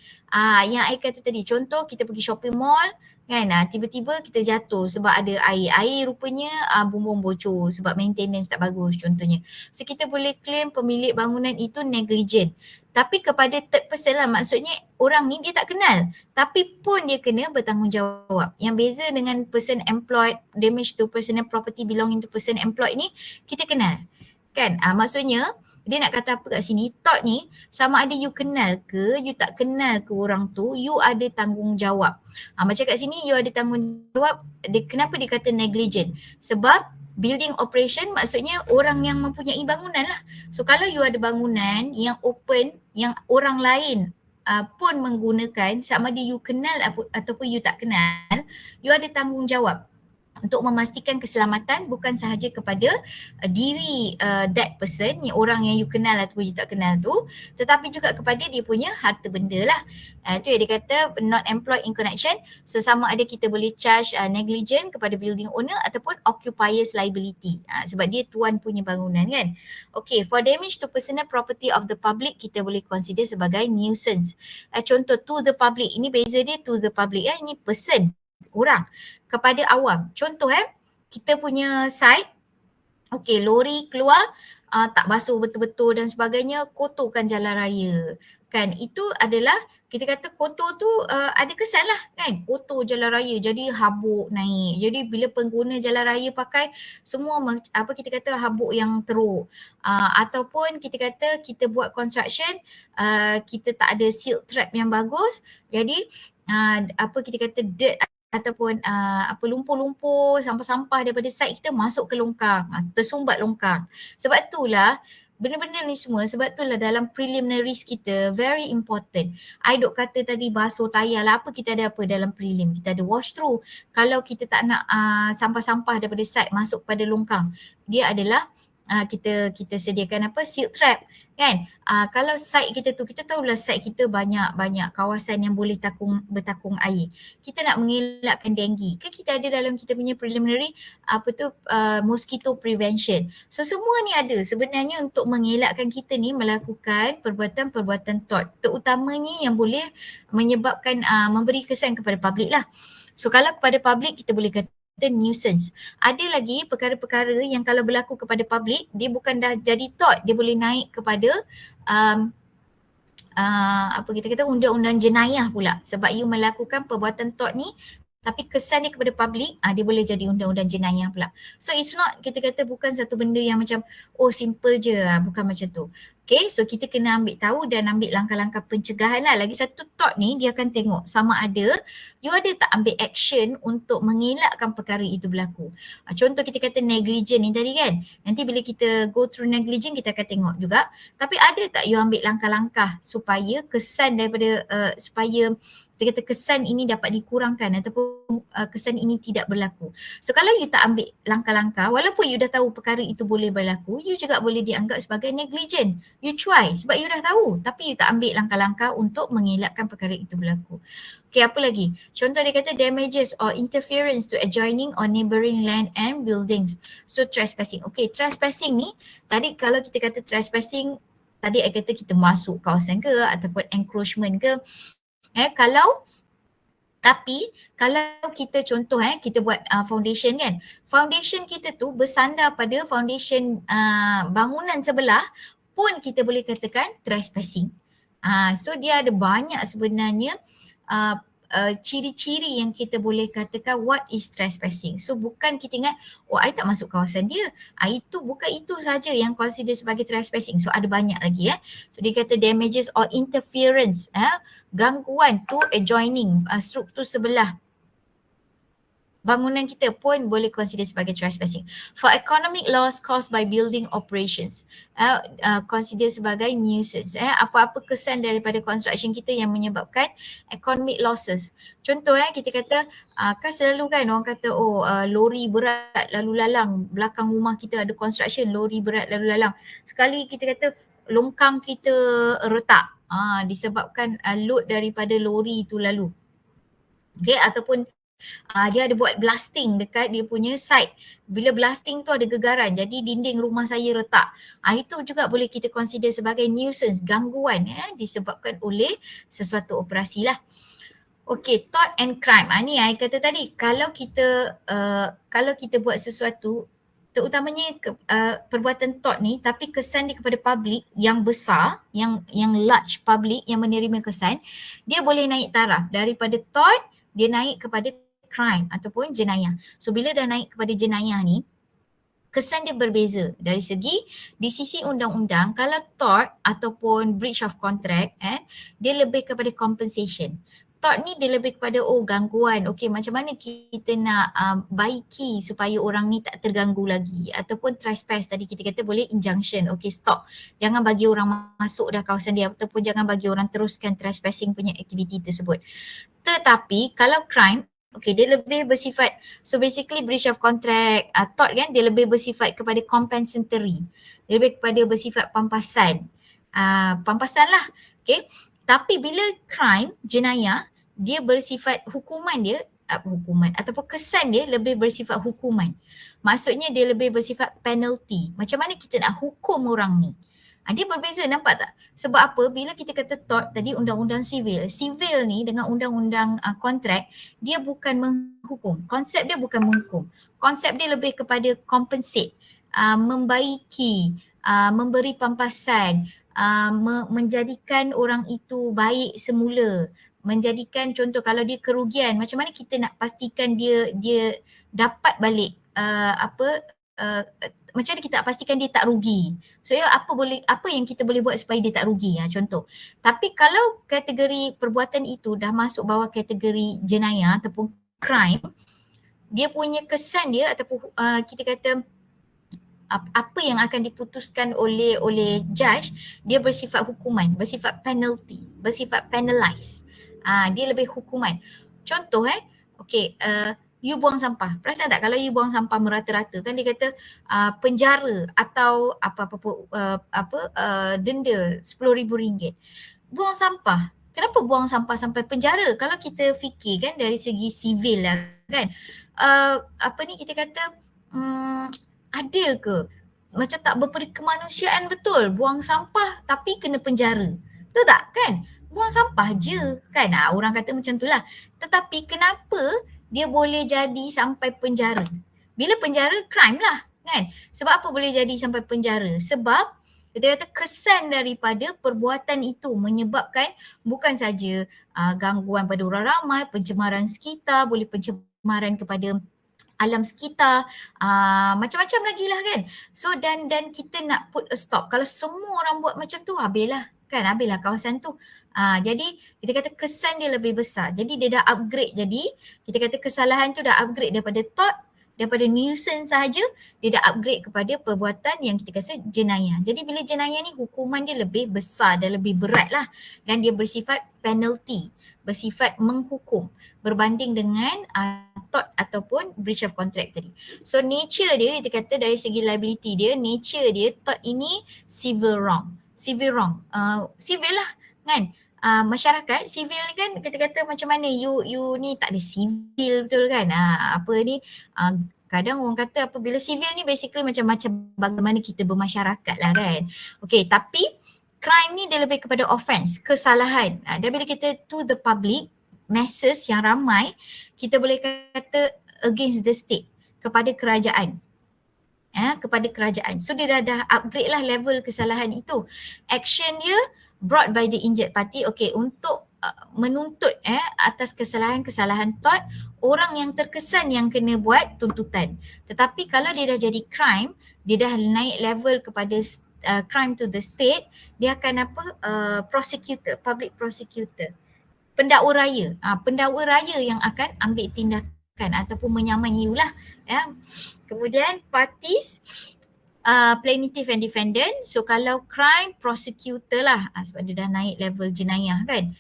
Yang I kata tadi, contoh kita pergi shopping mall kan, tiba-tiba kita jatuh sebab ada air rupanya bumbung bocor sebab maintenance tak bagus contohnya. So kita boleh claim pemilik bangunan itu negligent. Tapi kepada third person lah, maksudnya orang ni dia tak kenal tapi pun dia kena bertanggungjawab. Yang beza dengan person employed, damage to personal property belonging to person employed ni kita kenal kan. Maksudnya dia nak kata apa kat sini, thought ni sama ada you kenal ke, you tak kenal ke orang tu, you ada tanggungjawab. Macam kat sini you ada tanggungjawab, kenapa dia kata negligent? Sebab building operation maksudnya orang yang mempunyai bangunan lah. So kalau you ada bangunan yang open, yang orang lain pun menggunakan, sama ada you kenal ataupun you tak kenal, you ada tanggungjawab untuk memastikan keselamatan bukan sahaja kepada diri that person, orang yang you kenal ataupun you tak kenal tu, tetapi juga kepada dia punya harta benda lah. Itu yang dia kata not employed in connection. So sama ada kita boleh charge negligent kepada building owner ataupun occupier's liability, sebab dia tuan punya bangunan kan. Okay, for damage to personal property of the public kita boleh consider sebagai nuisance. Contoh to the public, ini beza dia to the public ini person, orang, kepada awam. Contoh kita punya site, okay, lori keluar tak basuh betul-betul dan sebagainya, kotorkan jalan raya kan. Itu adalah kita kata kotor tu ada kesan lah kan, kotor jalan raya jadi habuk naik. Jadi bila pengguna jalan raya pakai semua kita kata habuk yang teruk, ataupun kita kata kita buat construction, kita tak ada silt trap yang bagus, jadi kita kata dirt ataupun lumpur-lumpur, sampah-sampah daripada site kita masuk ke longkang, tersumbat longkang. Sebab itulah benda-benda ni semua, sebab itulah dalam preliminaries kita very important. I duk kata tadi basuh tayar lah, kita ada apa dalam prelim? Kita ada wash through. Kalau kita tak nak sampah-sampah daripada site masuk pada longkang, dia adalah kita sediakan silt trap kan. Kalau site kita tu, kita tahulah site kita banyak kawasan yang boleh bertakung air. Kita nak mengelakkan denggi, kan kita ada dalam kita punya preliminary mosquito prevention. So semua ni ada sebenarnya untuk mengelakkan kita ni melakukan perbuatan-perbuatan thought, terutamanya yang boleh menyebabkan memberi kesan kepada public lah. So kalau kepada public kita boleh kata nuisance. Ada lagi perkara-perkara yang kalau berlaku kepada public, dia bukan dah jadi tort, dia boleh naik kepada kita kata undang-undang jenayah pula, sebab you melakukan perbuatan tort ni tapi kesan dia kepada public, dia boleh jadi undang-undang jenayah pula. So it's not, kita kata bukan satu benda yang macam simple je, bukan macam tu. Okay, so kita kena ambil tahu dan ambil langkah-langkah pencegahan lah. Lagi satu thought ni dia akan tengok sama ada you ada tak ambil action untuk mengelakkan perkara itu berlaku. Contoh kita kata negligent ni tadi kan, nanti bila kita go through negligent kita akan tengok juga, tapi ada tak you ambil langkah-langkah supaya kesan daripada supaya kita kata kesan ini dapat dikurangkan ataupun kesan ini tidak berlaku. So kalau you tak ambil langkah-langkah, walaupun you dah tahu perkara itu boleh berlaku, you juga boleh dianggap sebagai negligent. You try sebab you dah tahu tapi you tak ambil langkah-langkah untuk mengelakkan perkara itu berlaku. Okay, apa lagi? Contoh dia kata damages or interference to adjoining or neighbouring land and buildings. So trespassing. Okay, trespassing ni tadi kalau kita kata trespassing, tadi I kata kita masuk kawasan ke ataupun encroachment ke. Kalau kita contoh kita buat foundation kan. Foundation kita tu bersandar pada foundation bangunan sebelah pun kita boleh katakan trespassing. So dia ada banyak sebenarnya ciri-ciri yang kita boleh katakan what is trespassing. So bukan kita ingat, I tak masuk kawasan dia. Itu bukan itu saja yang consider sebagai trespassing. So ada banyak lagi So dia kata damages or interference, gangguan to adjoining, struktur sebelah bangunan kita pun boleh consider sebagai trespassing. For economic loss caused by building operations, consider sebagai nuisance. Apa-apa kesan daripada construction kita yang menyebabkan economic losses. Contoh kita kata, kan selalu kan orang kata lori berat lalu lalang, belakang rumah kita ada construction, lori berat lalu lalang. Sekali kita kata longkang kita retak, disebabkan load daripada lori itu lalu. Okay, ataupun dia ada buat blasting dekat dia punya site. Bila blasting tu ada gegaran, jadi dinding rumah saya retak. Itu juga boleh kita consider sebagai nuisance, gangguan disebabkan oleh sesuatu operasi lah. Okay, thought and crime. Ni I kata tadi, kalau kita buat sesuatu, terutamanya perbuatan thought ni, tapi kesan dia kepada public yang besar, yang large public yang menerima kesan, dia boleh naik taraf daripada thought, dia naik kepada crime ataupun jenayah. So bila dah naik kepada jenayah ni, kesan dia berbeza dari segi, di sisi undang-undang, kalau tort ataupun breach of contract, dia lebih kepada compensation. Tort ni dia lebih kepada gangguan, macam mana kita nak baiki supaya orang ni tak terganggu lagi, ataupun trespass tadi kita kata boleh injunction, stop, jangan bagi orang masuk dah kawasan dia, ataupun jangan bagi orang teruskan trespassing punya aktiviti tersebut. Tetapi kalau crime, dia lebih bersifat, so basically breach of contract, tort kan, dia lebih bersifat kepada compensatory, dia lebih kepada bersifat pampasan, pampasan lah, Tapi bila crime, jenayah, dia bersifat hukuman dia, hukuman ataupun kesan dia lebih bersifat hukuman. Maksudnya dia lebih bersifat penalty, macam mana kita nak hukum orang ni. Dia berbeza, nampak tak? Sebab apa? Bila kita kata tort tadi, undang-undang sivil, sivil ni dengan undang-undang kontrak, dia bukan menghukum. Konsep dia bukan menghukum. Konsep dia lebih kepada compensate, membaiki, memberi pampasan, menjadikan orang itu baik semula, menjadikan contoh kalau dia kerugian, macam mana kita nak pastikan dia dapat balik macam mana kita pastikan dia tak rugi. So apa yang kita boleh buat supaya dia tak rugi, contoh. Tapi kalau kategori perbuatan itu dah masuk bawah kategori jenayah ataupun crime, dia punya kesan dia ataupun kita kata apa yang akan diputuskan oleh judge, dia bersifat hukuman, bersifat penalty, bersifat penalize. Dia lebih hukuman. Contoh you buang sampah. Perasan tak kalau you buang sampah merata-rata, kan dia kata penjara atau denda RM10,000. Buang sampah. Kenapa buang sampah sampai penjara? Kalau kita fikir kan dari segi sivil lah kan. Kita kata adil ke? Macam tak berperikemanusiaan betul. Buang sampah tapi kena penjara. Betul tak kan? Buang sampah je kan. Orang kata macam tu lah. Tetapi kenapa dia boleh jadi sampai penjara? Bila penjara, crime lah kan. Sebab apa boleh jadi sampai penjara? Sebab kita kata kesan daripada perbuatan itu menyebabkan bukan saja gangguan pada orang ramai, pencemaran sekitar, boleh pencemaran kepada alam sekitar, macam-macam lagi lah kan. So dan kita nak put a stop. Kalau semua orang buat macam tu, habislah kawasan tu. Jadi kita kata kesan dia lebih besar. Jadi dia dah upgrade. Jadi kita kata kesalahan tu dah upgrade daripada tort, daripada nuisance sahaja, dia dah upgrade kepada perbuatan yang kita kata jenayah. Jadi bila jenayah ni hukuman dia lebih besar dan lebih berat lah. Dan dia bersifat penalty, bersifat menghukum berbanding dengan tort ataupun breach of contract tadi. So nature dia, kita kata dari segi liability dia, nature dia, tort ini civil wrong. civil wrong. Civil lah kan. Masyarakat civil ni kan kata-kata macam mana you ni tak ada civil betul kan. Apa ni kadang orang kata apabila civil ni basically macam bagaimana kita bermasyarakat lah kan. Okay, tapi crime ni dia lebih kepada offense, kesalahan. Dan bila kita to the public, masses yang ramai, kita boleh kata against the state, kepada kerajaan. Kepada kerajaan. So dia dah upgrade lah level kesalahan itu. Action dia brought by the injured party, okay, untuk menuntut atas kesalahan-kesalahan tort orang yang terkesan yang kena buat tuntutan. Tetapi kalau dia dah jadi crime, dia dah naik level kepada crime to the state, dia akan prosecutor, public prosecutor, pendakwa raya. Pendakwa raya yang akan ambil tindakan ataupun menyaman you lah. Kemudian parties, plaintiff and defendant. So kalau crime, prosecutor lah, sebab dia dah naik level jenayah kan.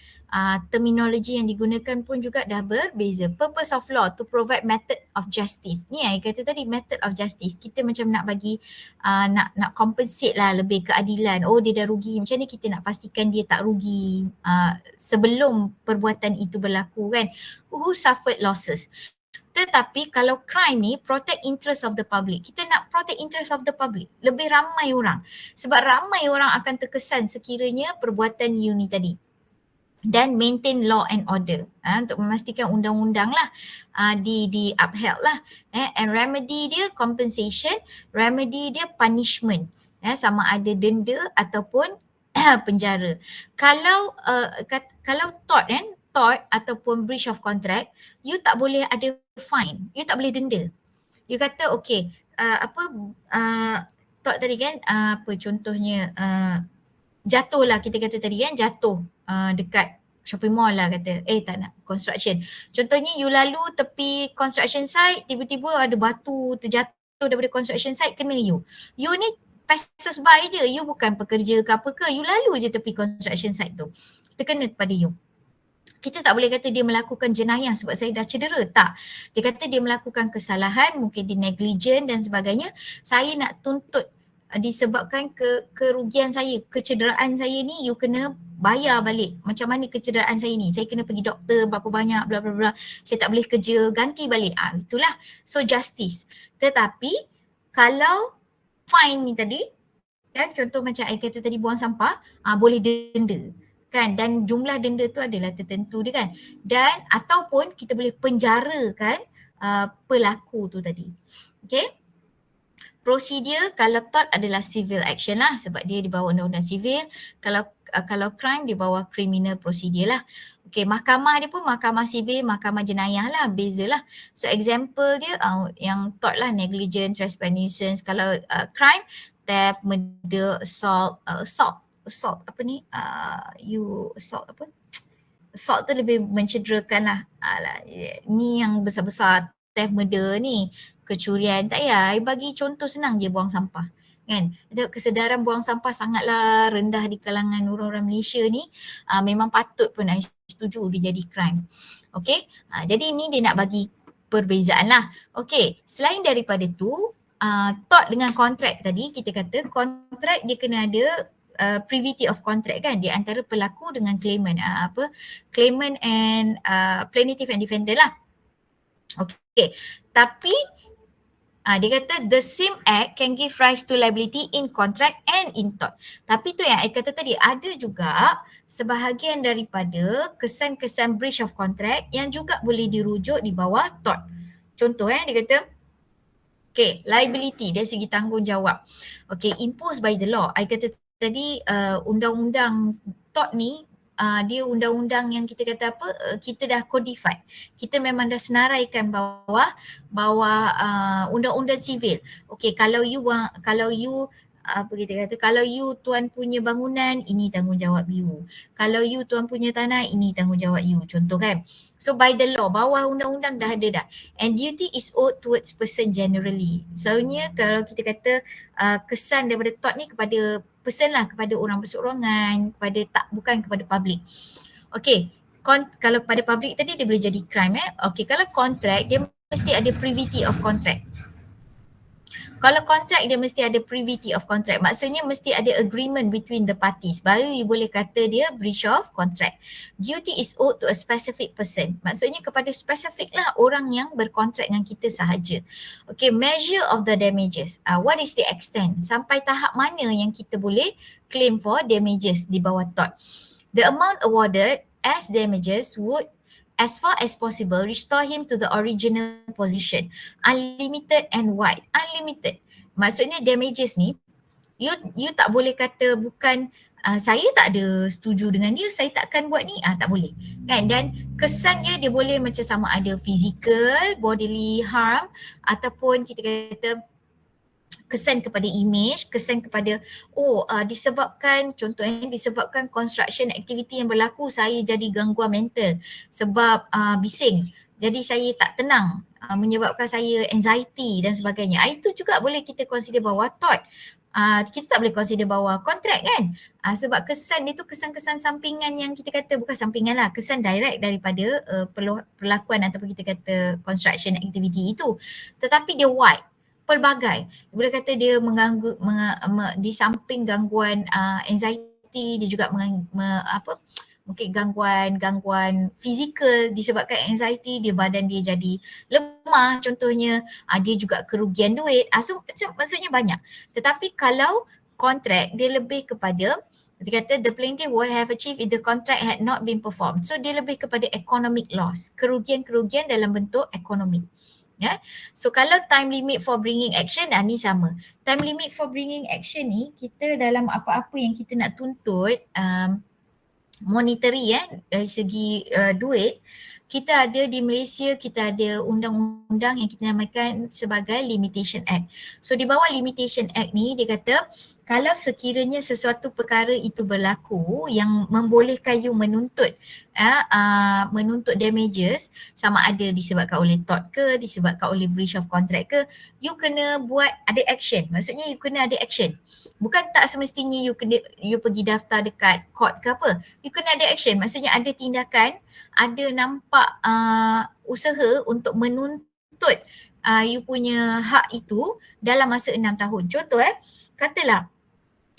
Terminologi yang digunakan pun juga dah berbeza. Purpose of law to provide method of justice. Ni kata tadi method of justice. Kita macam nak bagi nak compensate lah lebih keadilan. Oh dia dah rugi, macam ni kita nak pastikan dia tak rugi sebelum perbuatan itu berlaku kan. Who suffered losses. Tetapi kalau crime ni protect interest of the public. Kita nak protect interest of the public. Lebih ramai orang. Sebab ramai orang akan terkesan sekiranya perbuatan you ni tadi. Dan maintain law and order. Untuk memastikan undang-undang lah di upheld lah. And remedy dia compensation, remedy dia punishment. Sama ada denda ataupun penjara. Kalau tort ataupun breach of contract, you tak boleh ada fine, you tak boleh denda. You kata okay, tort tadi kan, apa contohnya, jatuh lah kita kata tadi kan, jatuh dekat shopping mall lah kata, tak nak, construction. Contohnya you lalu tepi construction site, tiba-tiba ada batu terjatuh daripada construction site, kena you. You ni passers by je, you bukan pekerja ke apa ke, you lalu je tepi construction site tu, terkena kepada you. Kita tak boleh kata dia melakukan jenayah sebab saya dah cedera, tak. Dia kata dia melakukan kesalahan, mungkin dia negligent dan sebagainya. Saya nak tuntut disebabkan kerugian saya, kecederaan saya ni, you kena bayar balik. Macam mana kecederaan saya ni? Saya kena pergi doktor berapa banyak, bla bla bla. Saya tak boleh kerja, ganti balik. Itulah. So justice. Tetapi kalau fine ni tadi, kan, contoh macam saya kata tadi buang sampah, boleh denda. Kan, dan jumlah denda tu adalah tertentu dia kan, dan ataupun kita boleh penjarakan pelaku tu tadi. Okay, prosedur kalau tort adalah civil action lah sebab dia di bawah undang-undang civil. Kalau crime di bawah criminal procedure lah. Okay, mahkamah dia pun mahkamah civil, mahkamah jenayah lah, beza lah. So example dia yang tort lah, negligent, trespass, nuisance. Kalau crime, theft, murder, assault apa ni, assault tu lebih mencederakan lah. Ni yang besar-besar, theft, murder ni, kecurian, tak payah. Bagi contoh senang je, buang sampah kan. Kesedaran buang sampah sangatlah rendah di kalangan orang-orang Malaysia ni. Memang patut pun I setuju dia jadi crime. Okay, jadi ni dia nak bagi perbezaan lah. Okay, selain daripada tu, tort dengan kontrak tadi, kita kata kontrak dia kena ada privity of contract kan, di antara pelaku dengan claimant, claimant and plaintiff and defendant lah. Okay, tapi dia kata the same act can give rise to liability in contract and in tort. Tapi tu yang I kata tadi, ada juga sebahagian daripada kesan-kesan breach of contract yang juga boleh dirujuk di bawah tort. Contoh dia kata, okay, liability dari segi tanggungjawab. Okay, imposed by the law. I kata tadi undang-undang tort ni, dia undang-undang yang kita kata kita dah codified. Kita memang dah senaraikan bawah undang-undang sivil. Okay, kalau you tuan punya bangunan, ini tanggungjawab you. Kalau you tuan punya tanah, ini tanggungjawab you. Contoh kan. So by the law, bawah undang-undang dah ada dah. And duty is owed towards person generally. Soalnya kalau kita kata kesan daripada tort ni kepada person lah, kepada orang berseorangan, bukan kepada public. Okay, kalau pada public tadi dia boleh jadi crime. Okay, kalau contract dia mesti ada privity of contract. Kalau kontrak dia mesti ada privity of contract. Maksudnya mesti ada agreement between the parties. Baru you boleh kata dia breach of contract. Duty is owed to a specific person. Maksudnya kepada spesifik lah orang yang berkontrak dengan kita sahaja. Okay, measure of the damages. What is the extent? Sampai tahap mana yang kita boleh claim for damages di bawah tort. The amount awarded as damages would as far as possible restore him to the original position. Unlimited and wide. Unlimited. Maksudnya damages ni, you tak boleh kata bukan saya tak ada setuju dengan dia, saya takkan buat ni. Tak boleh. Kan? Dan kesan dia boleh macam sama ada physical, bodily harm ataupun kita kata kesan kepada image, kesan kepada disebabkan contohnya disebabkan construction activity yang berlaku saya jadi gangguan mental sebab bising. Jadi saya tak tenang, menyebabkan saya anxiety dan sebagainya. Itu juga boleh kita consider bawah tort. Kita tak boleh consider bawah kontrak kan. Sebab kesan dia tu kesan-kesan sampingan yang kita kata bukan sampingan lah, kesan direct daripada perlakuan ataupun kita kata construction activity itu. Tetapi dia wide. Pelbagai. Boleh kata dia mengganggu di samping gangguan anxiety, dia juga mungkin gangguan fizikal disebabkan anxiety, dia badan dia jadi lemah contohnya, dia juga kerugian duit. So maksudnya banyak. Tetapi kalau kontrak dia lebih kepada dia kata the plaintiff would have achieved if the contract had not been performed. So dia lebih kepada economic loss, kerugian-kerugian dalam bentuk ekonomi. Ya. So kalau time limit for bringing action, ni sama. Time limit for bringing action ni kita dalam apa-apa yang kita nak tuntut monetary dari segi duit, kita ada di Malaysia, kita ada undang-undang yang kita namakan sebagai Limitation Act. So di bawah Limitation Act ni dia kata kalau sekiranya sesuatu perkara itu berlaku yang membolehkan you menuntut menuntut damages, sama ada disebabkan oleh tort ke, disebabkan oleh breach of contract ke, you kena buat ada action. Maksudnya you kena ada action. Bukan tak semestinya you pergi daftar dekat court ke apa. You kena ada action. Maksudnya ada tindakan, ada nampak usaha untuk menuntut you punya hak itu dalam masa 6 tahun. Contoh katalah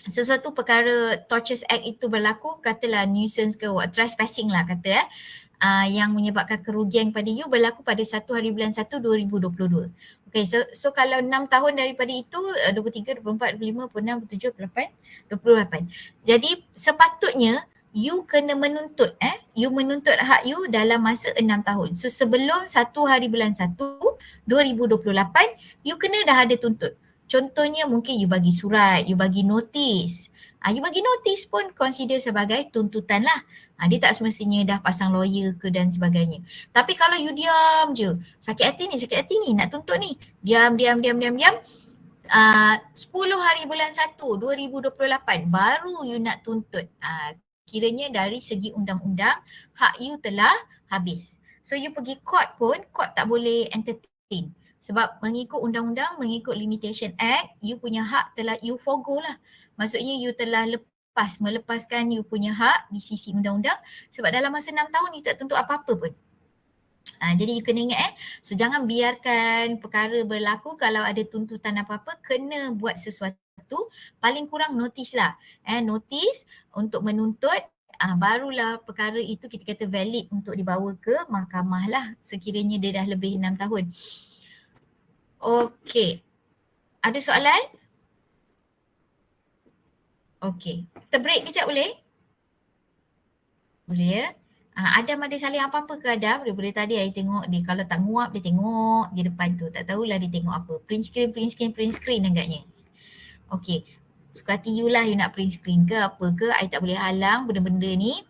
sesuatu perkara Tortures Act itu berlaku, katalah nuisance ke trespassing lah kata yang menyebabkan kerugian kepada you berlaku pada 1 hari bulan 1 2022. Okay, so kalau 6 tahun daripada itu 23, 24, 25, 26, 27, 28. Jadi sepatutnya you kena menuntut you menuntut hak you dalam masa 6 tahun. So sebelum 1 hari bulan 1 2028 you kena dah ada tuntut. Contohnya mungkin you bagi surat, you bagi notis. You bagi notis pun consider sebagai tuntutan lah. Dia tak semestinya dah pasang lawyer ke dan sebagainya. Tapi kalau you diam je, sakit hati ni, nak tuntut ni. Diam. 10 hari bulan 1, 2028 baru you nak tuntut. Kiranya dari segi undang-undang, hak you telah habis. So you pergi court pun, court tak boleh entertain. Sebab mengikut undang-undang, mengikut Limitation Act, you punya hak telah you forgo lah. Maksudnya you telah melepaskan you punya hak di sisi undang-undang sebab dalam masa 6 tahun you tak tuntut apa-apa pun. Jadi you kena ingat so jangan biarkan perkara berlaku. Kalau ada tuntutan apa-apa, kena buat sesuatu, paling kurang notis lah. Notis untuk menuntut, barulah perkara itu kita kata valid untuk dibawa ke mahkamah lah sekiranya dia dah lebih 6 tahun. Okey. Ada soalan? Okey. Kita break kejap boleh? Boleh ya? Adam ada salin apa-apa ke Adam? Daripada tadi saya tengok dia, kalau tak nguap dia tengok di depan tu. Tak tahulah dia tengok apa. Print screen agaknya. Okey. Suka hati you lah you nak print screen ke apa ke. I tak boleh halang benda-benda ni.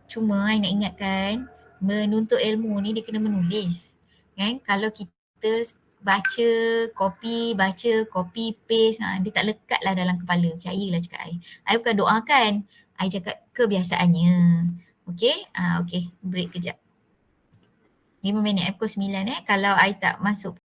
Cuma I nak ingatkan, menuntut ilmu ni dia kena menulis. Kan? Kalau kita baca, copy, paste, dia tak lekat lah dalam kepala. Percayalah cakap I. I bukan doakan. I cakap kebiasaannya. Okay? Okay. Break kejap. 5 minit, pukul 9 kalau I tak masuk